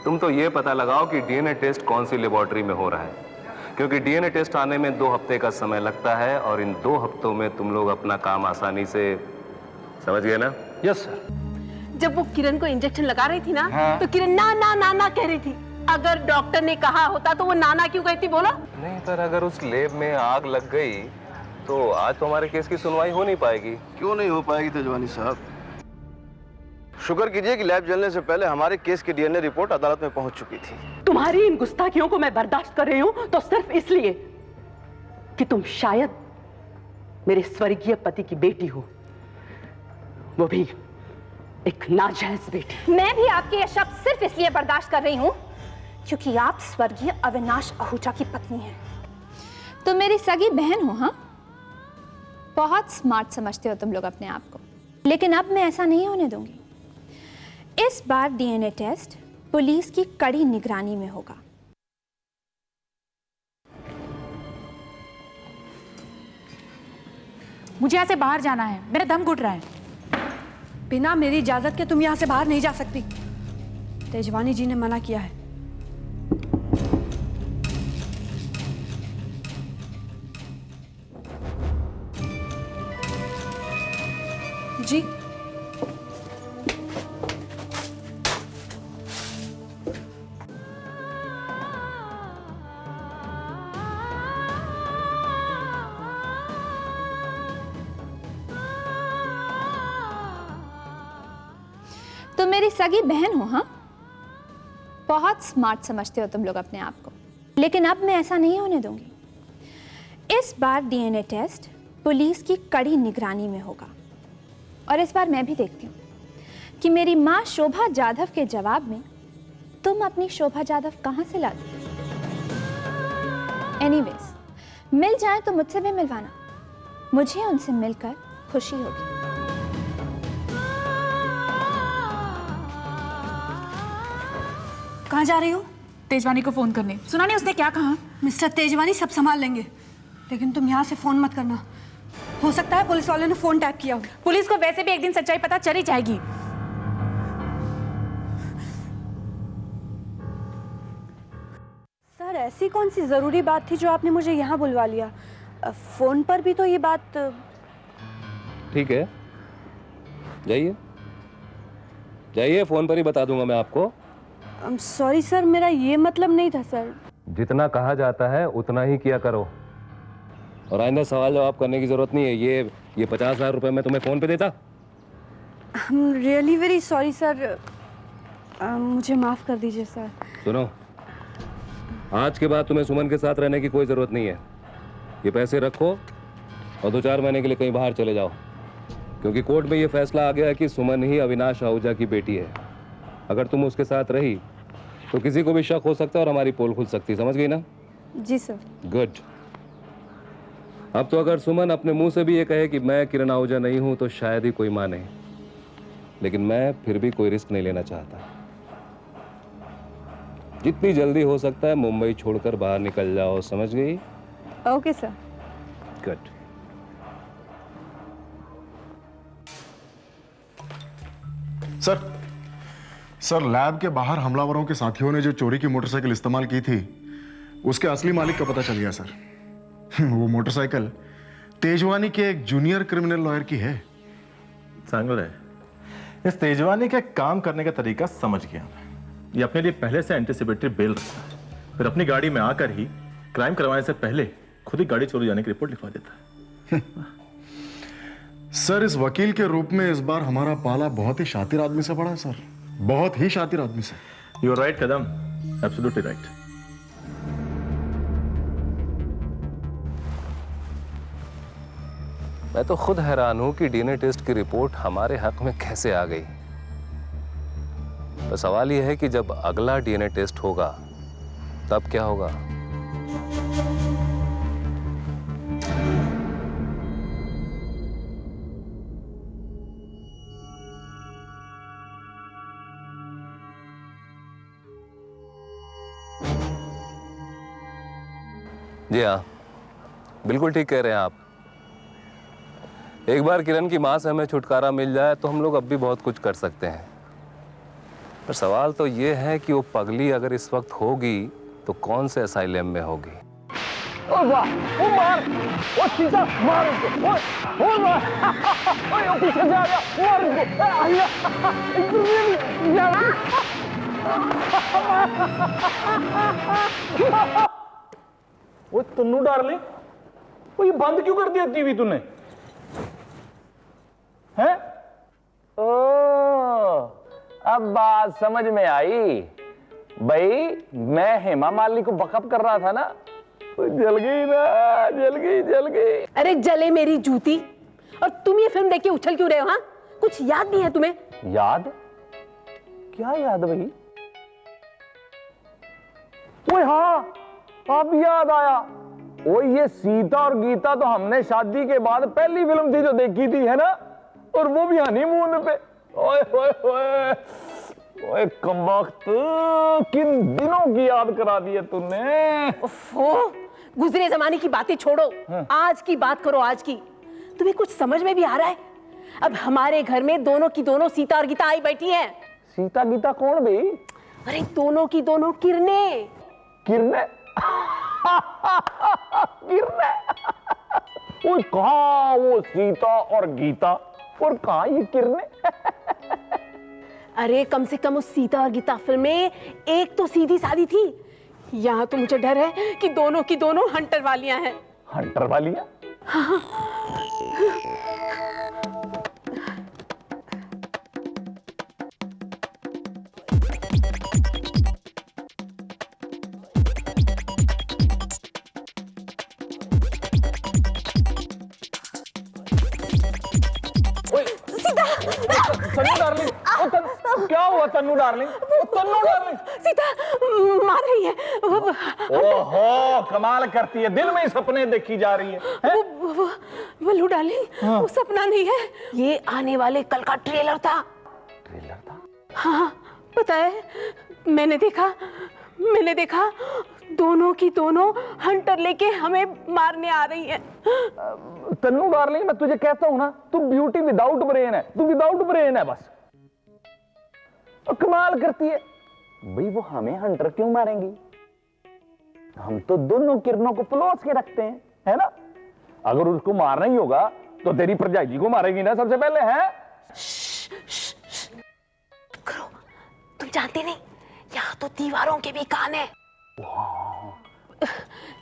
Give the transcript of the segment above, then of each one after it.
तुम तो ये पता लगाओ कि डीएनए टेस्ट कौन सी लेबोरेटरी में हो रहा है, क्योंकि डीएनए टेस्ट आने में 2 हफ्ते का समय लगता है और इन 2 हफ्तों में तुम लोग अपना काम आसानी से समझ गए ना? Yes sir. जब वो किरण को इंजेक्शन लगा रही थी ना, हाँ। तो किरण ना ना ना ना कह रही थी। अगर डॉक्टर ने कहा होता तो वो नाना क्यों कहती, बोलो? नहीं, पर अगर उस लैब में आग लग गई तो आज तो हमारे केस की सुनवाई हो नहीं पाएगी। क्यों नहीं हो पाएगी तेजवानी साहब? शुक्र कीजिए कि लैब जलने से पहले हमारे केस की डीएनए रिपोर्ट अदालत में पहुंच चुकी थी। तुम्हारी इन गुस्ताखियों को मैं बर्दाश्त कर रही हूँ तो सिर्फ इसलिए कि तुम शायद मेरे स्वर्गीय पति की बेटी हो, वो भी एक नाजायज बेटी। मैं भी आपके ये शब्द सिर्फ इसलिए बर्दाश्त कर रही हूँ क्योंकि आप स्वर्गीय अविनाश आहूजा की पत्नी हैं। तुम मेरी सगी बहन हो। हाँ, बहुत स्मार्ट समझते हो तुम लोग अपने आप को, लेकिन अब मैं ऐसा नहीं होने दूंगी। इस बार डीएनए टेस्ट पुलिस की कड़ी निगरानी में होगा। मुझे यहाँ से बाहर जाना है, मेरा दम घुट रहा है। बिना मेरी इजाजत के तुम यहाँ से बाहर नहीं जा सकती। तेजवानी जी ने मना किया है। जी तुम मेरी सगी बहन हो। हाँ, बहुत स्मार्ट समझते हो तुम लोग अपने आप को, लेकिन अब मैं ऐसा नहीं होने दूंगी। इस बार डीएनए टेस्ट पुलिस की कड़ी निगरानी में होगा और इस बार मैं भी देखती हूँ कि मेरी माँ शोभा जाधव के जवाब में तुम अपनी शोभा जाधव कहाँ से लाती। एनीवेज, मिल जाए तो मुझसे भी मिलवाना, मुझे उनसे मिलकर खुशी होगी। कहाँ जा रही हो? तेजवानी को फोन करने। सुना नहीं उसने क्या कहा? मिस्टर तेजवानी सब संभाल लेंगे, लेकिन तुम यहाँ से फोन मत करना। हो सकता है पुलिस वाले ने फोन टैप किया हो। पुलिस को वैसे भी एक दिन सच्चाई पता चल ही जाएगी। सर, ऐसी कौन सी जरूरी बात थी जो आपने मुझे यहाँ बुलवा लिया? फोन पर भी तो ये बात। ठीक है, जाइए जाइए, फोन पर ही बता दूंगा मैं आपको। सॉरी सर, मेरा ये मतलब नहीं था सर। जितना कहा जाता है उतना ही किया करो, और आइंदा सवाल जवाब करने की जरूरत नहीं है। ये 50,000 रुपए मैं तुम्हें फोन पे देता। रियली वेरी सॉरी सर, मुझे माफ कर दीजिए सर। सुनो, आज के बाद तुम्हें सुमन के साथ रहने की कोई जरूरत नहीं है। ये पैसे रखो और 2-4 महीने के लिए कहीं बाहर चले जाओ, क्योंकि कोर्ट में ये फैसला आ गया है कि सुमन ही अविनाश आहूजा की बेटी है। अगर तुम उसके साथ रही तो किसी को भी शक हो सकता है और हमारी पोल खुल सकती है। समझ गई ना? जी सर। गुड। अब तो अगर सुमन अपने मुंह से भी ये कहे कि मैं किरण आहूजा नहीं हूं तो शायद ही कोई माने, लेकिन मैं फिर भी कोई रिस्क नहीं लेना चाहता। जितनी जल्दी हो सकता है मुंबई छोड़कर बाहर निकल जाओ। समझ गई? Okay sir. Good. Sir, lab के बाहर हमलावरों के साथियों ने जो चोरी की मोटरसाइकिल इस्तेमाल की थी, उसके असली मालिक का पता चल गया सर। वो मोटरसाइकिल तेजवानी के एक जूनियर क्रिमिनल लॉयर की है। चांगल है। इस तेजवानी के काम करने का तरीका समझ गया मैं। ये अपने लिए पहले से एंटीसिपेटरी बेल रखता है, फिर अपनी गाड़ी में आकर ही क्राइम करवाने से पहले खुद ही गाड़ी चोरी जाने की रिपोर्ट लिखवा देता है। सर, इस वकील के रूप में इस बार हमारा पाला बहुत ही शातिर आदमी से पड़ा है सर, बहुत ही शातिर आदमी से। You are right Kadam, absolutely right. मैं तो खुद हैरान हूं कि डीएनए टेस्ट की रिपोर्ट हमारे हक में कैसे आ गई। तो सवाल यह है कि जब अगला डीएनए टेस्ट होगा तब क्या होगा? जी हाँ, बिल्कुल ठीक कह रहे हैं आप। एक बार किरण की मां से हमें छुटकारा मिल जाए तो हम लोग अब भी बहुत कुछ कर सकते हैं। पर सवाल तो ये है कि वो पगली अगर इस वक्त होगी तो कौन से असाइलम में होगी? ओ वाह, ओ मार, ओ सीधा मार इसको, ओ मार, ओ पीछे से आ गया, मार इसको, आया, वो तन्नू डार्लिंग, वो ये बंद क्यों कर दिया टीवी तूने? हैं? ओ, अब बात समझ में आई। भाई मैं हेमा मालिनी को बकअप कर रहा था ना, जल गई ना, जल गई। अरे जले मेरी जूती। और तुम ये फिल्म देख के उछल क्यों रहे हो? हाँ, कुछ याद नहीं है तुम्हें? याद? क्या याद भाई? ओए हाँ, अब याद आया। ओए ये सीता और गीता तो हमने शादी के बाद पहली फिल्म थी जो देखी थी, है ना? और वो भी हनीमून पे। ओए ओए ओए ओए कमबख्त, किन दिनों की याद करा दी है तूने। ओफो, गुजरे जमाने की बातें छोड़ो, आज की बात करो, आज की। तुम्हें कुछ समझ में भी आ रहा है? अब हमारे घर में दोनों की दोनों सीता और गीता आई बैठी हैं। सीता गीता कौन भाई? अरे दोनों की दोनों किरणें। किरणें? किरणें? ओए कहाँ वो सीता और गीता और कहाँ ये किरणें? अरे कम से कम उस सीता और गीता फिल्म में एक तो सीधी सादी थी। यहाँ तो मुझे डर है कि दोनों की दोनों हंटर वालियां हैं। हंटर वालियां? हाँ। तन्नू डार्लिंग, क्या हुआ तन्नू डार्लिंग? तन्नू डार्लिंग, सीता मार रही है। ओहो, कमाल करती है, दिल में ही सपने देखी जा रही है। वल्लू डार्लिंग, वो सपना नहीं है, ये आने वाले कल का ट्रेलर था। ट्रेलर था? हाँ, पता है, मैंने देखा दोनों की दोनों हंटर लेके हमें मारने आ रही है। तन्नू डार्लिंग, मैं तुझे कहता हूं ना, तू ब्यूटी विदाउट ब्रेन है, तू विदाउट ब्रेन है बस। तो कमाल करती है भाई, वो हमें हंटर क्यों मारेंगी? हम तो दोनों किरणों को पलोस के रखते हैं, है ना? अगर उसको मारना ही होगा तो तेरी भरजाई जी को मारेगी ना सबसे पहले, है? करो, तुम जानते नहीं, यहाँ तो दीवारों के भी कान है।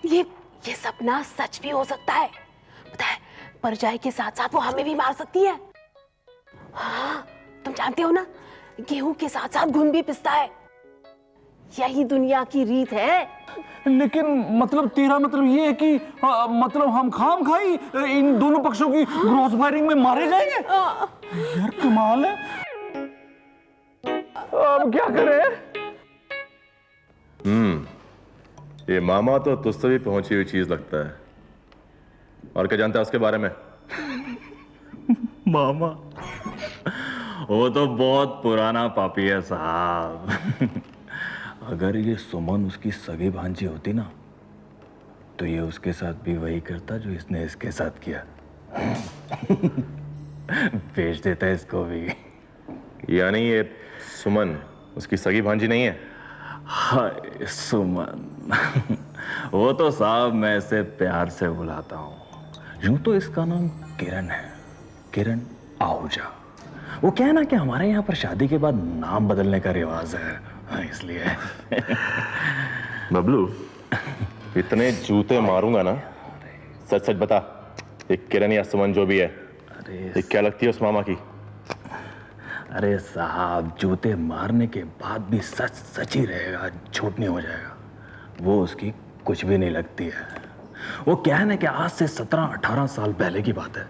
ये सपना सच भी हो सकता है। पता है, परजाई के साथ साथ वो हमें भी मार सकती है। हाँ, तुम जानते हो ना, गेहूं के साथ साथ घुन भी पिसता है। यही दुनिया की रीत है। लेकिन मतलब तेरा मतलब ये है कि मतलब हम खाम खाई इन दोनों पक्षों की क्रॉस फायरिंग में मारे जाएंगे? यार कमाल है। अब क्या करें? ये मामा तो तुझसे भी पहुंची हुई चीज लगता है। और क्या जानता है उसके बारे में? मामा वो तो बहुत पुराना पापी है साहब। अगर ये सुमन उसकी सगी भांजी होती ना, तो ये उसके साथ भी वही करता जो इसने इसके साथ किया। बेच देता इसको भी। यानी ये सुमन उसकी सगी भांजी नहीं है? हाय सुमन। वो तो साहब मैं इसे प्यार से बुलाता हूँ। यूं तो इसका नाम किरण है, किरण आहूजा। वो क्या है ना कि हमारे यहाँ पर शादी के बाद नाम बदलने का रिवाज है, हाँ, इसलिए। बबलू, इतने जूते मारूंगा ना, सच सच बता, ये किरण या सुमन जो भी है, ये क्या लगती है उस मामा की? अरे साहब, जूते मारने के बाद भी सच सच ही रहेगा, झूठ नहीं हो जाएगा। वो उसकी कुछ भी नहीं लगती है। वो क्या है ना कि आज से 17-18 साल पहले की बात है,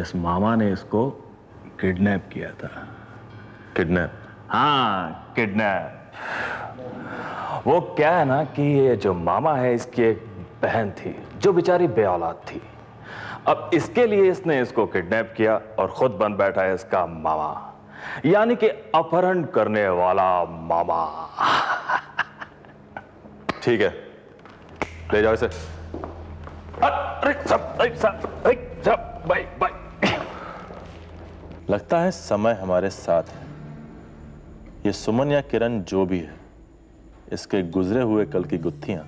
इस मामा ने इसको किडनैप किया था। किडनैप? हाँ, किडनैप। वो क्या है ना कि ये जो मामा है, इसकी एक बहन थी जो बेचारी बेऔलाद थी। अब इसके लिए इसने इसको किडनैप किया और खुद बन बैठा है इसका मामा, यानी कि अपहरण करने वाला मामा। ठीक है, ले जाओ इसे। अरे सब भाई भाई। लगता है समय हमारे साथ है। ये सुमन या किरण जो भी है, इसके गुजरे हुए कल की गुत्थियां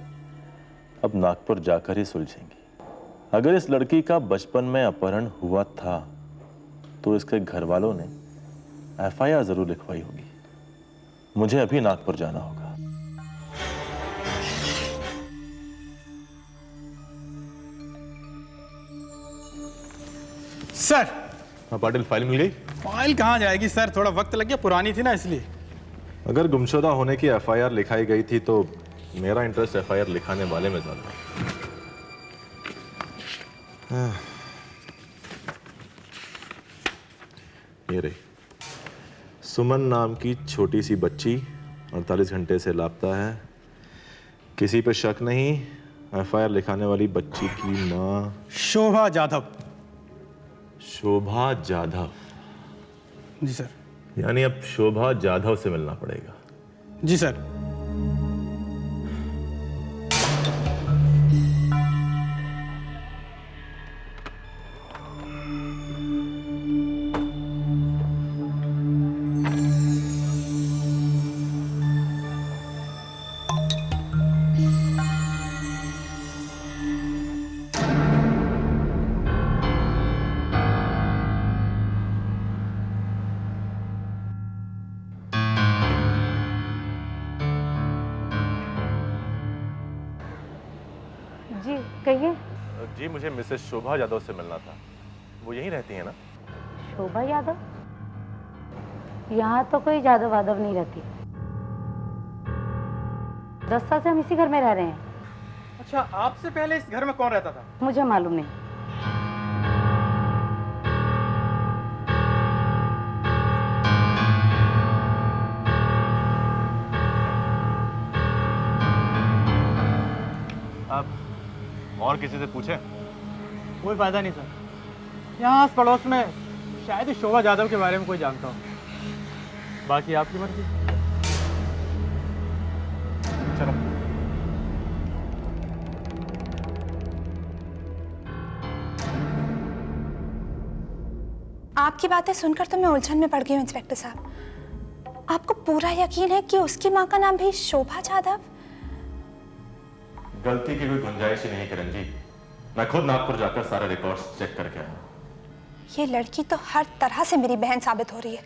अब नागपुर जाकर ही सुलझेंगी। अगर इस लड़की का बचपन में अपहरण हुआ था तो इसके घर वालों ने एफआईआर जरूर लिखवाई होगी। मुझे अभी नागपुर जाना होगा। सर। हाँ पाटिल, फाइल मिल गई? फाइल कहाँ जाएगी सर, थोड़ा वक्त लग गया, पुरानी थी ना इसलिए। अगर गुमशुदा होने की एफआईआर लिखाई गई थी तो मेरा इंटरेस्ट एफआईआर लिखाने वाले में ज्यादा है। ये रही सुमन नाम की छोटी सी बच्ची 48 घंटे से लापता है। किसी पे शक नहीं, एफआईआर लिखाने वाली बच्ची की मां शोभा जाधव। शोभा जाधव? जी सर। यानी अब शोभा जाधव से मिलना पड़ेगा। जी सर। जी कहिए। जी मुझे मिसेस शोभा यादव से मिलना था। वो यहीं रहती है ना? शोभा यादव? यहाँ तो कोई यादव वादव नहीं रहती। 10 साल से हम इसी घर में रह रहे हैं। अच्छा, आपसे पहले इस घर में कौन रहता था? मुझे मालूम नहीं। आप और किसी से पूछें? कोई फायदा नहीं सर। यहाँ आस पड़ोस में शायद ही शोभा यादव के बारे में कोई जानता हो। बाकी आपकी मर्जी। चलो। आपकी बातें सुनकर तो मैं उलझन में पड़ गई हूँ इंस्पेक्टर साहब। आपको पूरा यकीन है कि उसकी माँ का नाम भी शोभा जाधव? गलती की कोई गुंजाइश ही नहीं किरण जी। मैं खुद नागपुर जाकर सारे रिकॉर्ड्स चेक करके आया। ये लड़की तो हर तरह से मेरी बहन साबित हो रही है,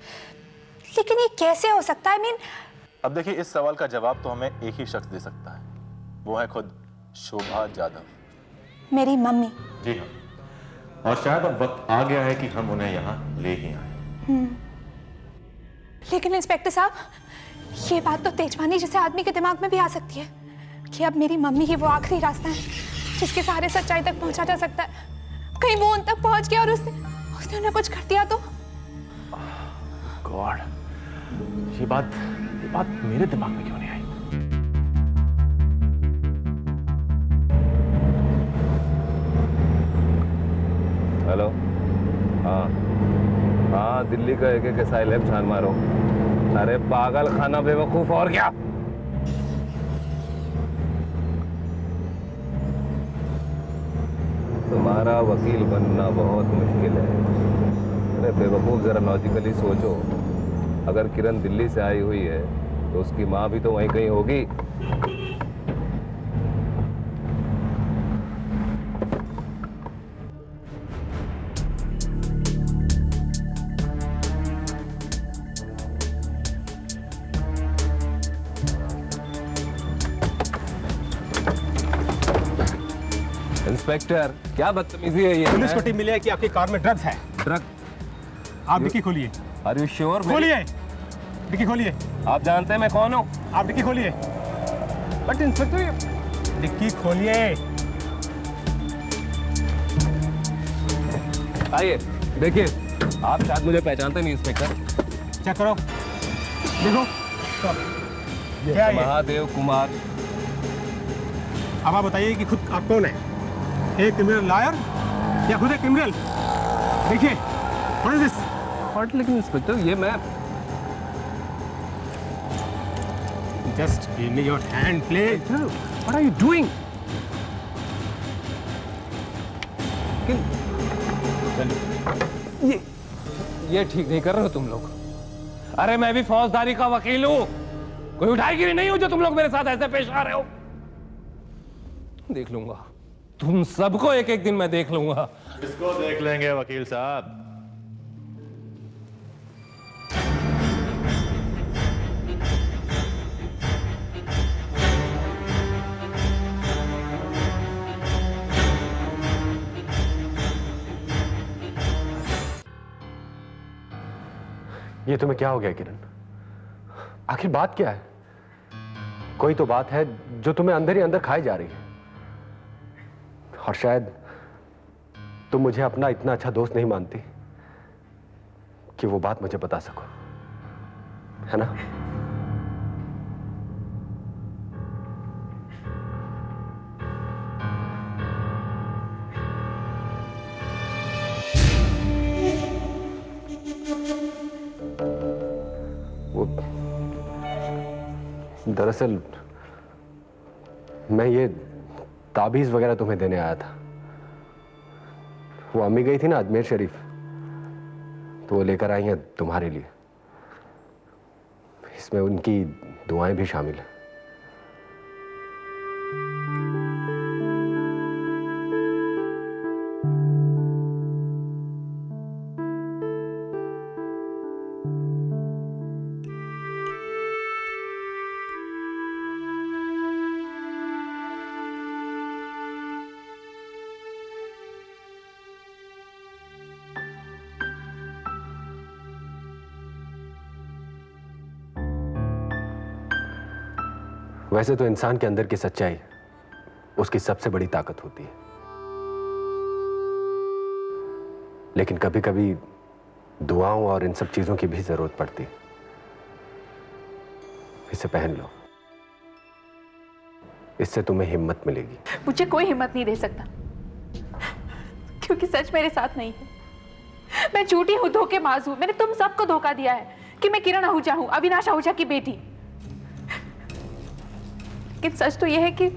लेकिन ये कैसे हो सकता है? अब देखिए, इस सवाल का जवाब तो हमें एक ही शख्स दे सकता है, वो है खुद शोभा जाधव, मेरी मम्मी। जी हाँ, और शायद अब वक्त आ गया है कि हम उन्हें यहाँ ले ही आए। लेकिन इंस्पेक्टर साहब, ये बात तो तेजवानी जैसे आदमी के दिमाग में भी आ सकती है कि अब मेरी मम्मी ही वो आखिरी रास्ता है जिसके सहारे सच्चाई तक पहुंचा जा सकता है। कहीं वो उन तक पहुंच गया और उसने उन्हें कुछ कर दिया तो? गॉड, ये बात मेरे दिमाग में क्यों नहीं आई? हेलो। हाँ, दिल्ली का एक साइलेब छान मारो। अरे पागल खाना बेवकूफ, और क्या? तुम्हारा वकील बनना बहुत मुश्किल है। अरे बेवकूफ, जरा लॉजिकली सोचो। अगर किरण दिल्ली से आई हुई है तो उसकी माँ भी तो वहीं कहीं होगी। इंस्पेक्टर, क्या बदतमीजी है ये? पुलिस को टीम मिली है कि आपकी कार में ड्रग्स है। ड्रग? आप डिक्की खोलिए। Are you sure? खोलिए, डिक्की खोलिए। आप जानते हैं मैं कौन हूँ? आप डिक्की खोलिए। बट इंस्पेक्टर, डिक्की खोलिए। आइए देखिए, आप शायद मुझे पहचानते नहीं इंस्पेक्टर। चेक करो, देखो क्या है ये? महादेव कुमार। अब आप बताइए कि खुद आप कौन है? एक क्रिमिनल लॉयर या खुद एक क्रिमिनल? देखिए, व्हाट इज दिस? व्हाट? लेकिन इंस्पेक्टर, ये मैं just give me your hand please. What are you doing? ये ठीक नहीं कर रहे हो तुम लोग। अरे मैं भी फौजदारी का वकील हूं, कोई उठाईगिरी नहीं हूं जो तुम लोग मेरे साथ ऐसे पेश आ रहे हो। देख लूंगा तुम सबको, एक एक दिन मैं देख लूंगा। इसको देख लेंगे वकील साहब। ये तुम्हें क्या हो गया किरण? आखिर बात क्या है? कोई तो बात है जो तुम्हें अंदर ही अंदर खाई जा रही है, और शायद तुम मुझे अपना इतना अच्छा दोस्त नहीं मानती कि वो बात मुझे बता सको, है ना? दरअसल मैं ये ताबीज वगैरह तुम्हें देने आया था। वो अम्मी गई थी ना अजमेर शरीफ, तो वो लेकर आई हैं तुम्हारे लिए। इसमें उनकी दुआएं भी शामिल हैं। वैसे तो इंसान के अंदर की सच्चाई उसकी सबसे बड़ी ताकत होती है, लेकिन कभी कभी दुआओं और इन सब चीजों की भी जरूरत पड़ती है। इसे पहन लो, इससे तुम्हें हिम्मत मिलेगी। मुझे कोई हिम्मत नहीं दे सकता, क्योंकि सच मेरे साथ नहीं है। मैं झूठी हूँ, धोखेबाज हूँ। मैंने तुम सबको धोखा दिया है कि मैं किरण आहूजा हूँ, अविनाश आहूजा की बेटी। लेकिन सच तो यह है कि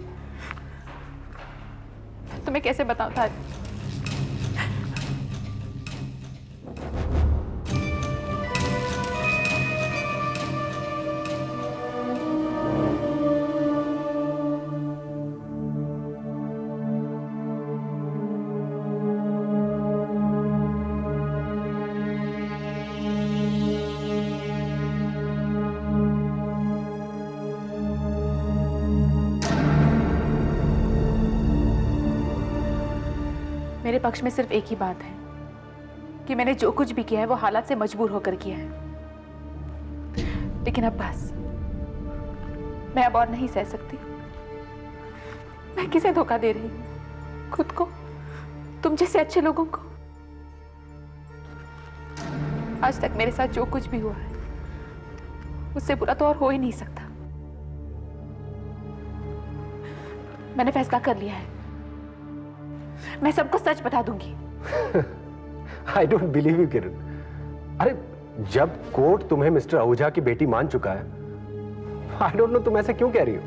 तुम्हें कैसे बताऊं था। मेरे पक्ष में सिर्फ एक ही बात है कि मैंने जो कुछ भी किया है वो हालात से मजबूर होकर किया है। लेकिन अब बस, मैं अब और नहीं सह सकती। मैं किसे धोखा दे रही हूँ? खुद को, तुम जैसे अच्छे लोगों को। आज तक मेरे साथ जो कुछ भी हुआ है उससे बुरा तो और हो ही नहीं सकता। मैंने फैसला कर लिया है, मैं सबको सच बता दूंगी। I don't believe you, किरण। अरे जब कोर्ट तुम्हें मिस्टर आहूजा की बेटी मान चुका है, I don't know तुम ऐसे क्यों कह रही हो?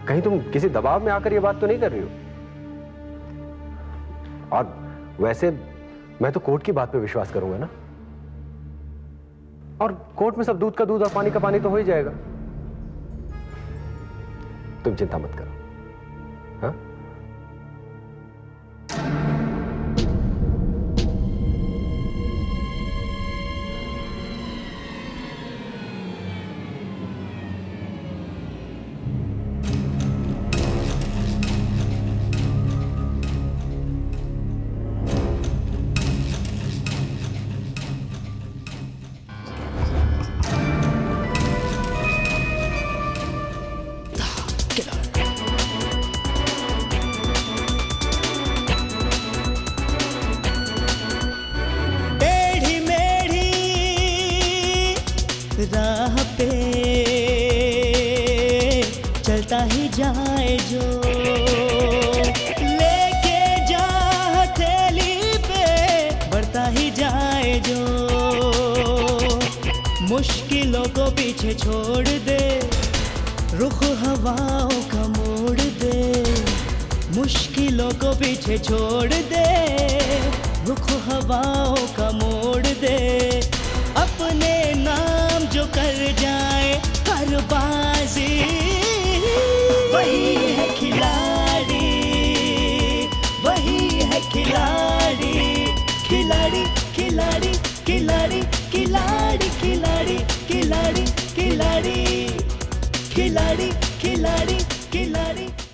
कहीं तुम किसी दबाव में आकर ये बात तो नहीं कर रही हो? और वैसे मैं तो कोर्ट की बात पे विश्वास करूंगा ना, और कोर्ट में सब दूध का दूध और पानी का पानी तो हो ही जाएगा। तुम चिंता मत करो। हाँ? राह पे चलता ही जाए जो, लेके जा हथेली पे बढ़ता ही जाए जो, मुश्किलों को पीछे छोड़ दे, रुख हवाओं का मोड़ दे, मुश्किलों को पीछे छोड़ दे, रुख हवाओं का मोड़ दे, अपने बाजी, वही है खिलाड़ी, वही है खिलाड़ी, खिलाड़ी खिलाड़ी खिलाड़ी खिलाड़ी खिलाड़ी खिलाड़ी खिलाड़ी खिलाड़ी खिलाड़ी खिलाड़ी।